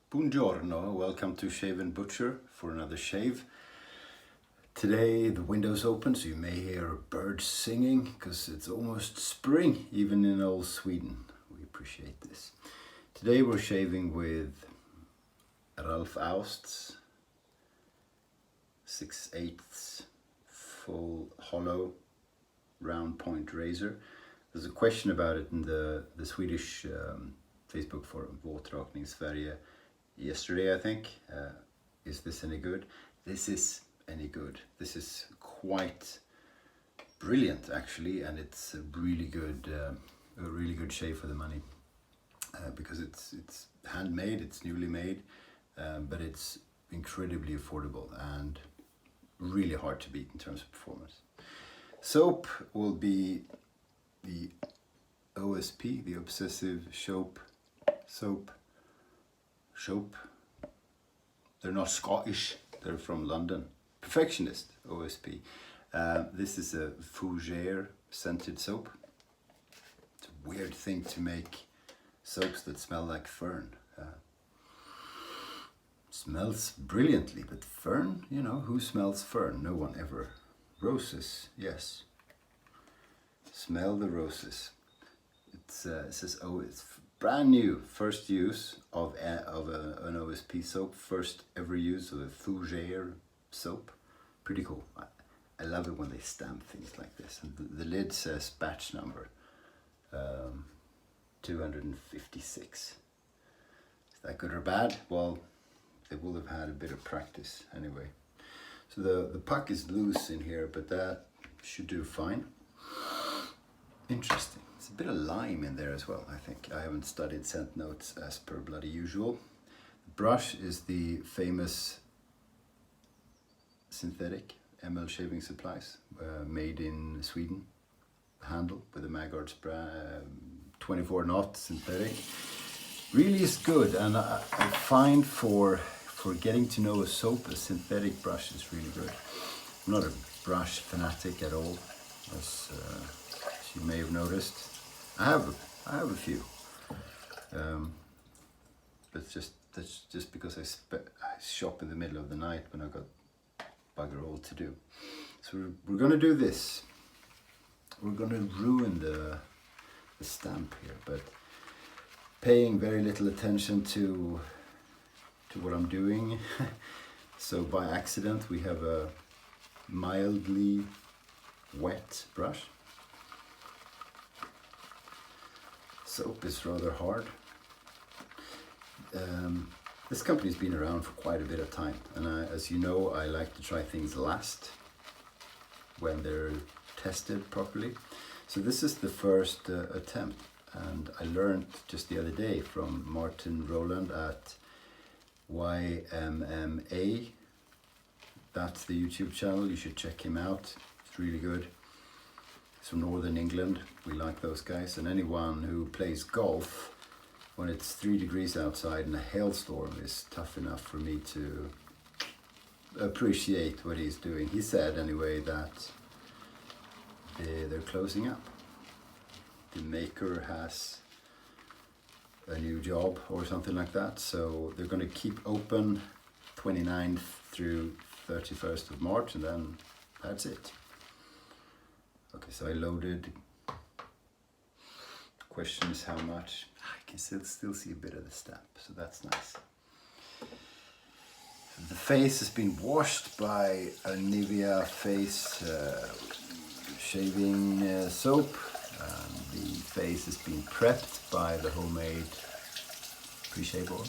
Buongiorno, welcome to Shave&Butcher for another shave. Today the window's open, so you may hear birds singing because it's almost spring, even in old Sweden. We appreciate this. Today we're shaving with Ralf Aust's 6/8 full hollow round point razor. There's a question about it in the Swedish Facebook forum, Återakning Sverige, yesterday, I think. Is this any good? This is any good. This is quite brilliant, actually, and it's a really good shave for the money because it's handmade, it's newly made, but it's incredibly affordable and really hard to beat in terms of performance. Soap will be the OSP, the Obsessive Soap. They're not Scottish, they're from London. Perfectionist, OSP. This is a Fougere scented soap. It's a weird thing to make soaps that smell like fern. Smells brilliantly, but fern, you know, who smells fern? No one ever. Roses, yes. Smell the roses. It says, oh, it's brand new, first use of an OSP soap, first ever use of a Fougere soap. Pretty cool. I love it when they stamp things like this. And the lid says batch number 256. Is that good or bad? Well, they will have had a bit of practice anyway. So the puck is loose in here, but that should do fine. Interesting. There's a bit of lime in there as well, I think. I haven't studied scent notes as per bloody usual. The brush is the famous synthetic ML shaving supplies, made in Sweden. Handle with a Magard's 24 knot synthetic. Really is good, and I find for getting to know a soap, a synthetic brush is really good. I'm not a brush fanatic at all, as you may have noticed. I have a few, but that's just because I shop in the middle of the night when I've got bugger all to do. So we're gonna do this. We're gonna ruin the stamp here, but paying very little attention to what I'm doing. So by accident we have a mildly wet brush. Soap is rather hard. This company's been around for quite a bit of time, and as you know, I like to try things last when they're tested properly. So this is the first attempt, and I learned just the other day from Martin Roland at YMMA. That's the YouTube channel. You should check him out. It's really good. It's from Northern England. We like those guys, and anyone who plays golf when it's 3 degrees outside and a hailstorm is tough enough for me to appreciate what he's doing. He said anyway that they're closing up. The maker has a new job or something like that, so they're going to keep open 29th through 31st of March, and then that's it. Okay, so I loaded. Question is how much. I can still see a bit of the stamp, so that's nice. The face has been washed by a Nivea face shaving soap. The face has been prepped by the homemade pre-shave oil.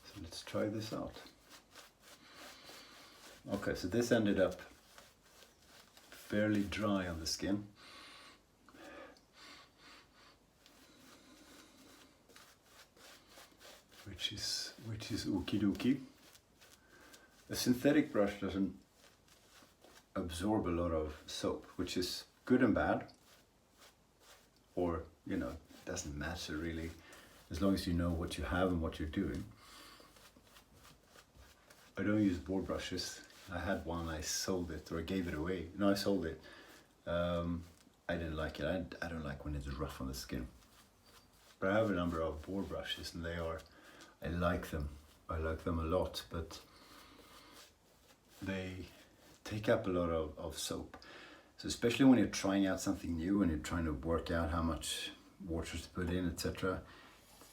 So let's try this out. Okay, so this ended up fairly dry on the skin. Which is okie dokie. A synthetic brush doesn't absorb a lot of soap, which is good and bad. Or, you know, it doesn't matter really, as long as you know what you have and what you're doing. I don't use board brushes. I had one, I sold it, or I gave it away. No, I sold it. I didn't like it. I don't like when it's rough on the skin. But I have a number of boar brushes, and I like them. I like them a lot, but they take up a lot of soap. So especially when you're trying out something new and you're trying to work out how much water to put in, etc.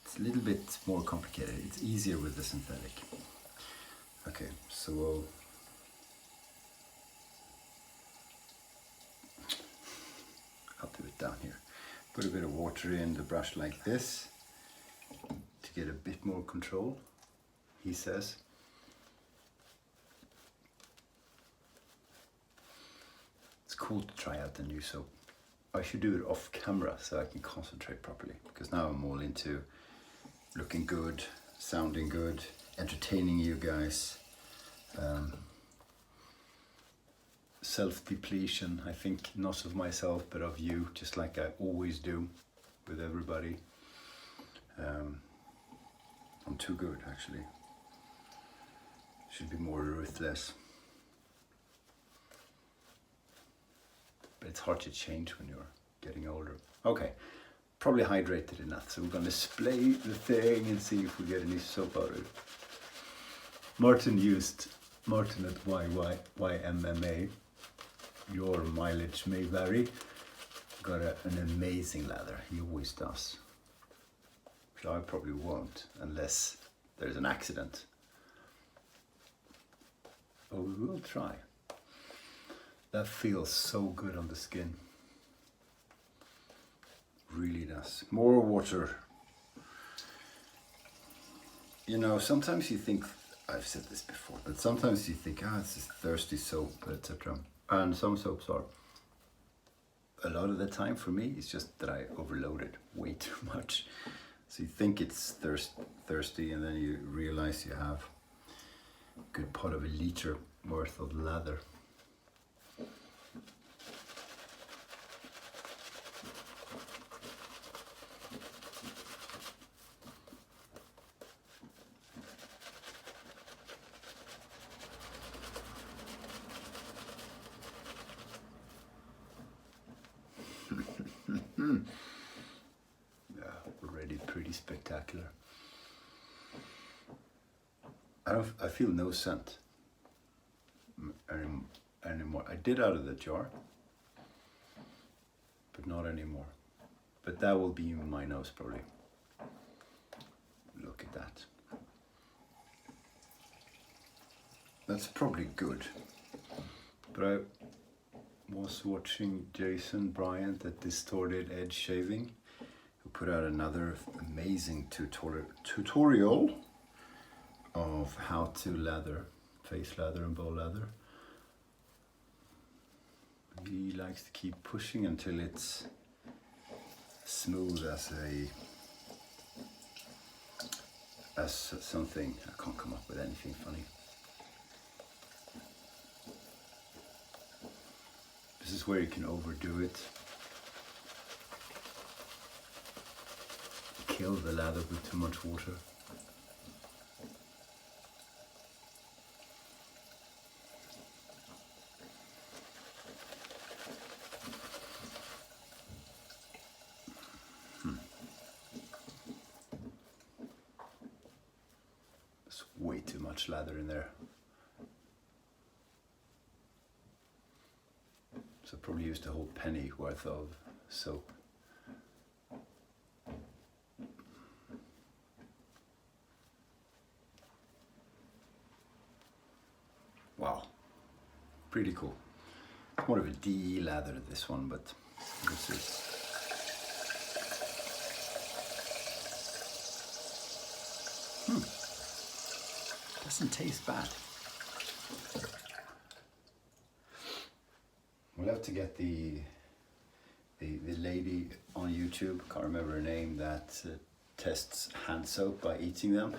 It's a little bit more complicated. It's easier with the synthetic. Okay, so I'll do it down here. Put a bit of water in the brush like this to get a bit more control, he says. It's cool to try out the new soap. I should do it off camera so I can concentrate properly, because now I'm all into looking good, sounding good, entertaining you guys. Self-depletion, I think, not of myself but of you, just like I always do with everybody. I'm too good, actually. Should be more ruthless. But it's hard to change when you're getting older. Okay, probably hydrated enough, so we're going to display the thing and see if we get any soap out of it. Martin at YMMA. Your mileage may vary. Got an amazing lather. He always does. So I probably won't unless there's an accident. Oh, we will try. That feels so good on the skin. Really does. More water. You know, sometimes you think, I've said this before, but sometimes you think, it's just thirsty soap, etc. And some soaps are. A lot of the time for me, it's just that I overloaded way too much. So you think it's thirsty, and then you realize you have a good part of a liter worth of lather. Already pretty spectacular. I feel no scent anymore. I did out of the jar, but not anymore. But that will be in my nose probably. Look at that. That's probably good. But I was watching Jason Bryant at Distorted Edge Shaving, who put out another amazing tutorial of how to lather, face lather and bow lather. He likes to keep pushing until it's smooth as something. I can't come up with anything funny. This is where you can overdo it. Kill the lather with too much water. There's way too much lather in there. So probably used a whole penny worth of soap. Wow, pretty cool. It's more of a DE lather, this one, but this is. Doesn't taste bad. We'll have to get the lady on YouTube, can't remember her name, that tests hand soap by eating them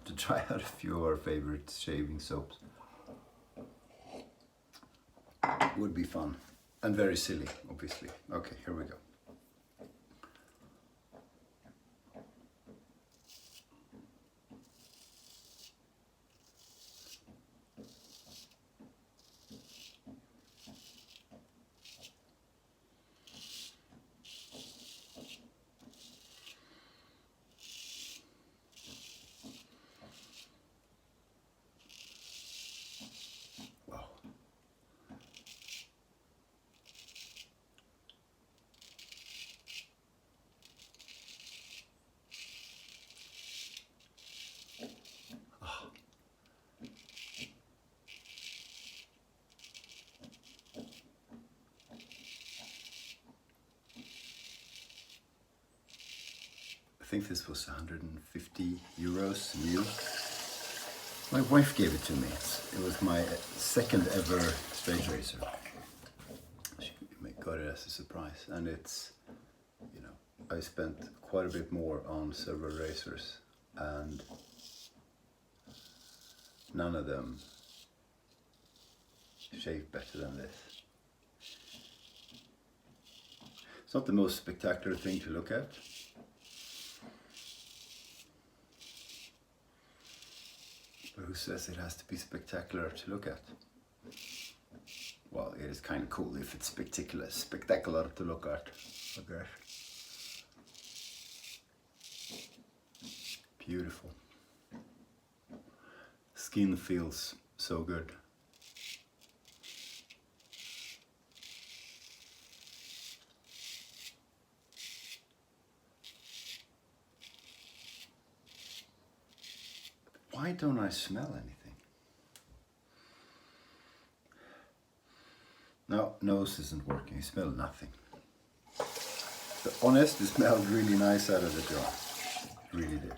to try out a few of our favorite shaving soaps. Would be fun and very silly, obviously. Okay, here we go. think this was 150 euros new. My wife gave it to me. It was my second ever straight razor. She got it as a surprise, and it's, you know, I spent quite a bit more on several razors, and none of them shave better than this. It's not the most spectacular thing to look at. But who says it has to be spectacular to look at? Well, it is kind of cool if it's spectacular to look at. Okay. Beautiful. Skin feels so good. Why don't I smell anything? No, nose isn't working. I smell nothing. But honest, it smelled really nice out of the jar. It really did.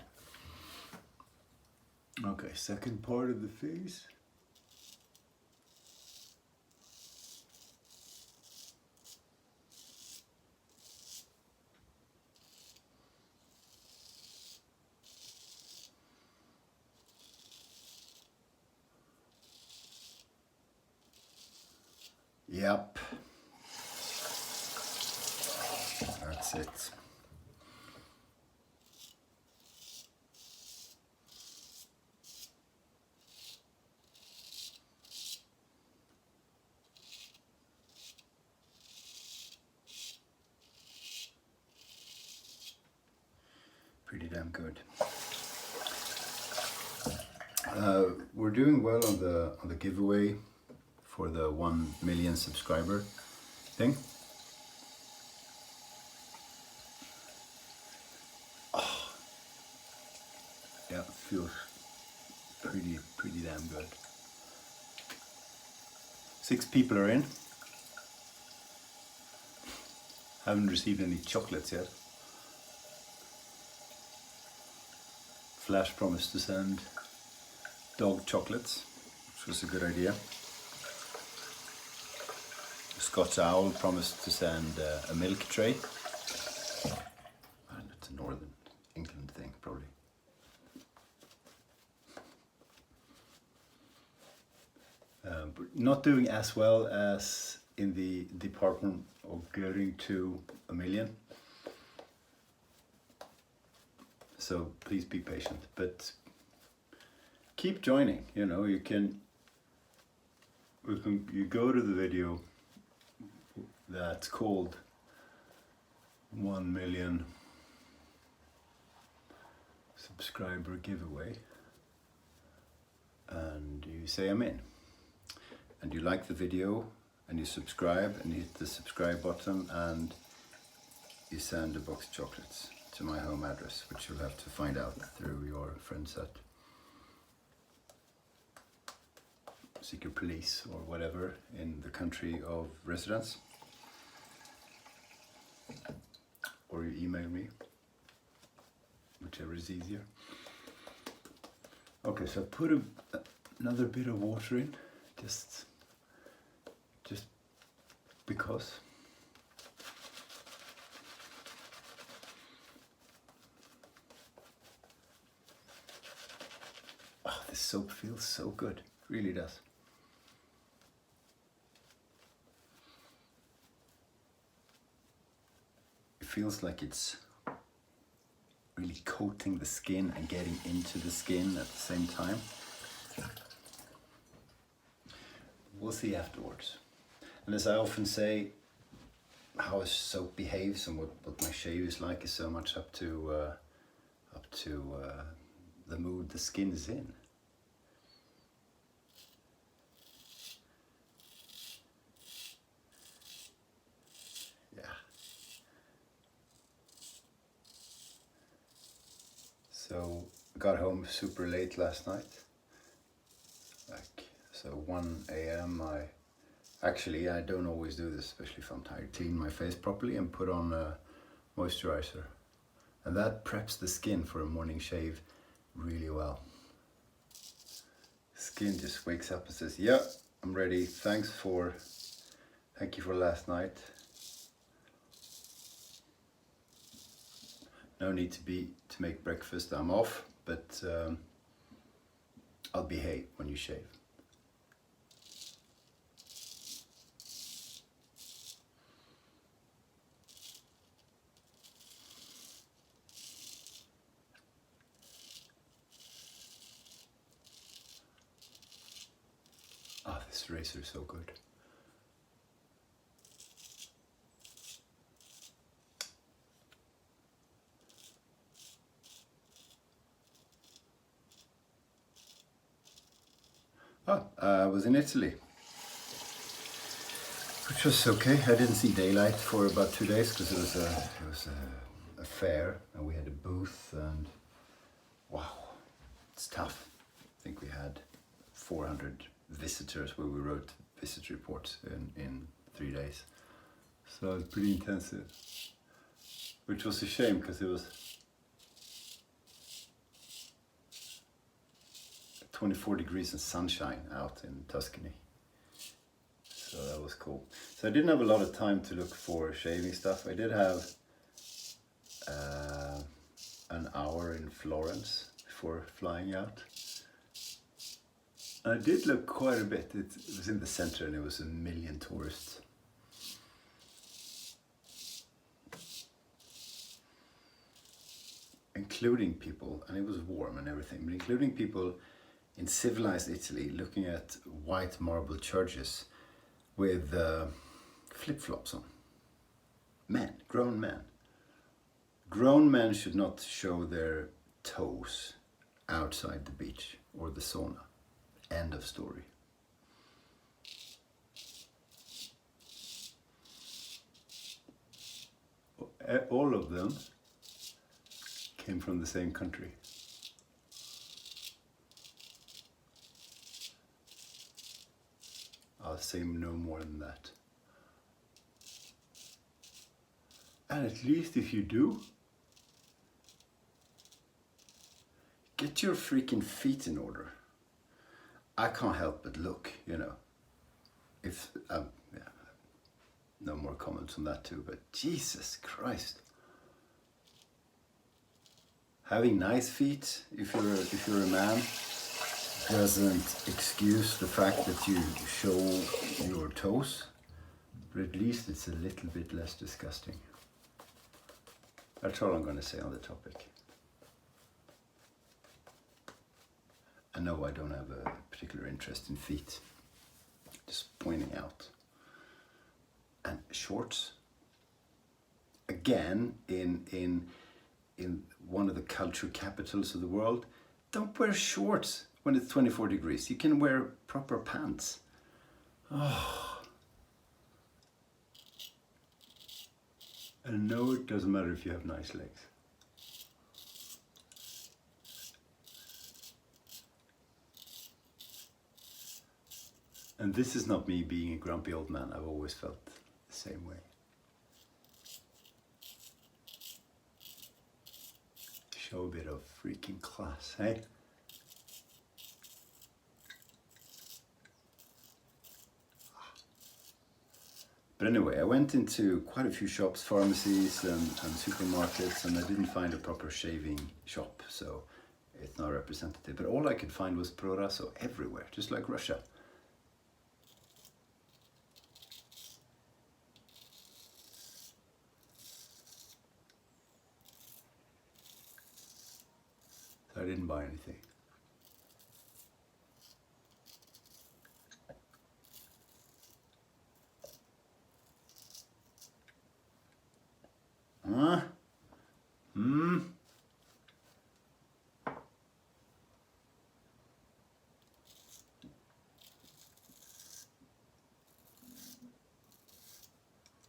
Okay, second part of the face. Yep. That's it. Pretty damn good. We're doing well on the giveaway for the 1 million subscriber thing. Oh, yeah, it feels pretty damn good. 6 people are in. Haven't received any chocolates yet. Flash promised to send dog chocolates, which was a good idea. Scott's Owl promised to send a milk tray. And it's a Northern England thing, probably. But not doing as well as in the department of getting to 1 million. So please be patient, but keep joining. You know, you go to the video that's called 1 million subscriber giveaway, and you say I'm in, and you like the video, and you subscribe, and you hit the subscribe button, and you send a box of chocolates to my home address, which you'll have to find out through your friends at secret police or whatever in the country of residence, or you email me, whichever is easier. Okay, so I put another bit of water in, just because. Oh, this soap feels so good, it really does. It feels like it's really coating the skin and getting into the skin at the same time. We'll see afterwards. And as I often say, how a soap behaves and what my shave is like is so much up to the mood the skin is in. Yeah. So got home super late last night. So 1 a.m. I don't always do this, especially if I'm tired. Clean my face properly and put on a moisturizer And that preps the skin for a morning shave really well. Skin just wakes up and says, yeah, I'm ready. Thank you for last night. No need to make breakfast. I'm off, but I'll behave when you shave. Oh, this razor is so good. Oh, I was in Italy, which was okay. I didn't see daylight for about 2 days because it was a fair and we had a booth, and wow, it's tough. I think we had 400 visitors where we wrote visit reports in 3 days. So it was pretty intensive, which was a shame because it was 24 degrees and sunshine out in Tuscany. So that was cool. So I didn't have a lot of time to look for shaving stuff. I did have an hour in Florence before flying out. I did look quite a bit. It was in the center and it was 1 million tourists. Including people, and it was warm and everything, but including people in civilized Italy looking at white marble churches with flip-flops on. Men, grown men. Grown men should not show their toes outside the beach or the sauna. End of story. All of them came from the same country. I'll say no more than that. And at least if you do, get your freaking feet in order. I can't help but look, you know. If yeah, no more comments on that too, but Jesus Christ. Having nice feet, if you're a man, doesn't excuse the fact that you show your toes, but at least it's a little bit less disgusting. That's all I'm going to say on the topic. I know I don't have a particular interest in feet, just pointing out. And shorts, again, in one of the culture capitals of the world, don't wear shorts when it's 24 degrees. You can wear proper pants. Oh. And no, it doesn't matter if you have nice legs. And this is not me being a grumpy old man. I've always felt the same way. Show a bit of freaking class, hey? But anyway, I went into quite a few shops, pharmacies and supermarkets, and I didn't find a proper shaving shop, so it's not representative. But all I could find was Proraso everywhere, just like Russia. So I didn't buy anything.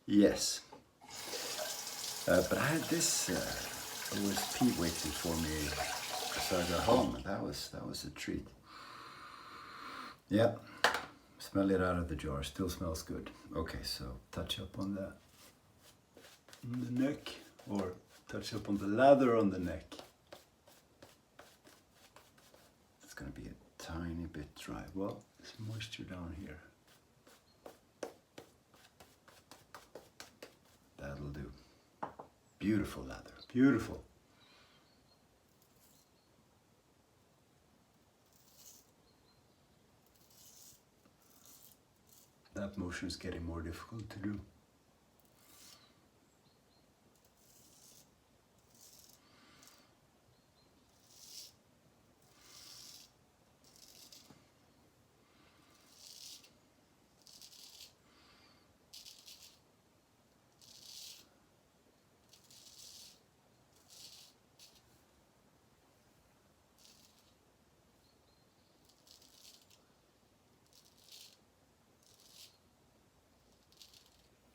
Yes. But I had this OSP waiting for me as I got home, and that was a treat. Yeah. Smell it out of the jar, still smells good. Okay, so touch up on that. On the neck, or Touch up on the lather on the neck. It's gonna be a tiny bit dry. Well, there's moisture down here. That'll do. Beautiful lather, beautiful. That motion is getting more difficult to do.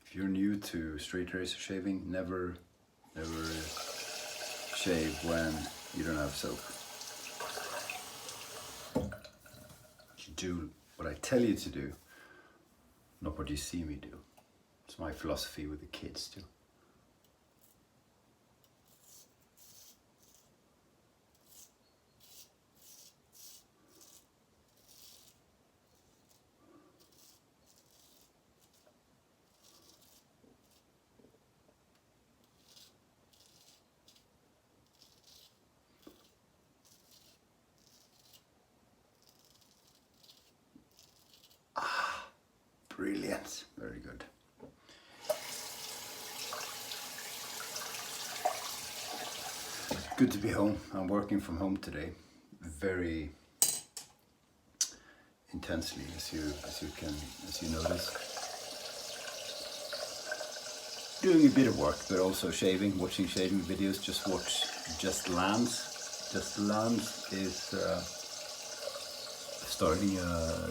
If you're new to straight razor shaving, never shave when you don't have soap. You do what I tell you to do, not what you see me do. It's my philosophy with the kids too. Brilliant, very good. Good to be home. I'm working from home today, very intensely, as you notice. Doing a bit of work, but also shaving, watching shaving videos. Just Lands. Just Lands is starting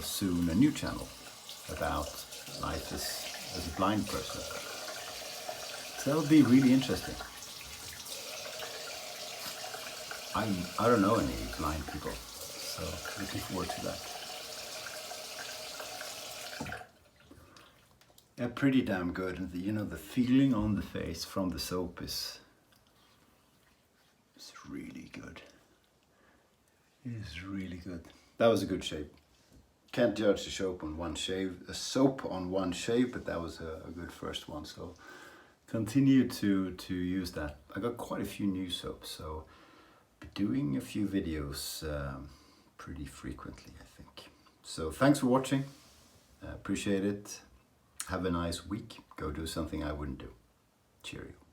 soon a new channel about life as a blind person. So that'll be really interesting. I don't know any blind people, so looking forward to that. Yeah, pretty damn good. And the feeling on the face from the soap is really good. It is really good. That was a good shave. Can't judge the soap on one shave, but that was a good first one. So continue to use that. I got quite a few new soaps, so be doing a few videos pretty frequently, I think. So thanks for watching. Appreciate it. Have a nice week. Go do something I wouldn't do. Cheerio.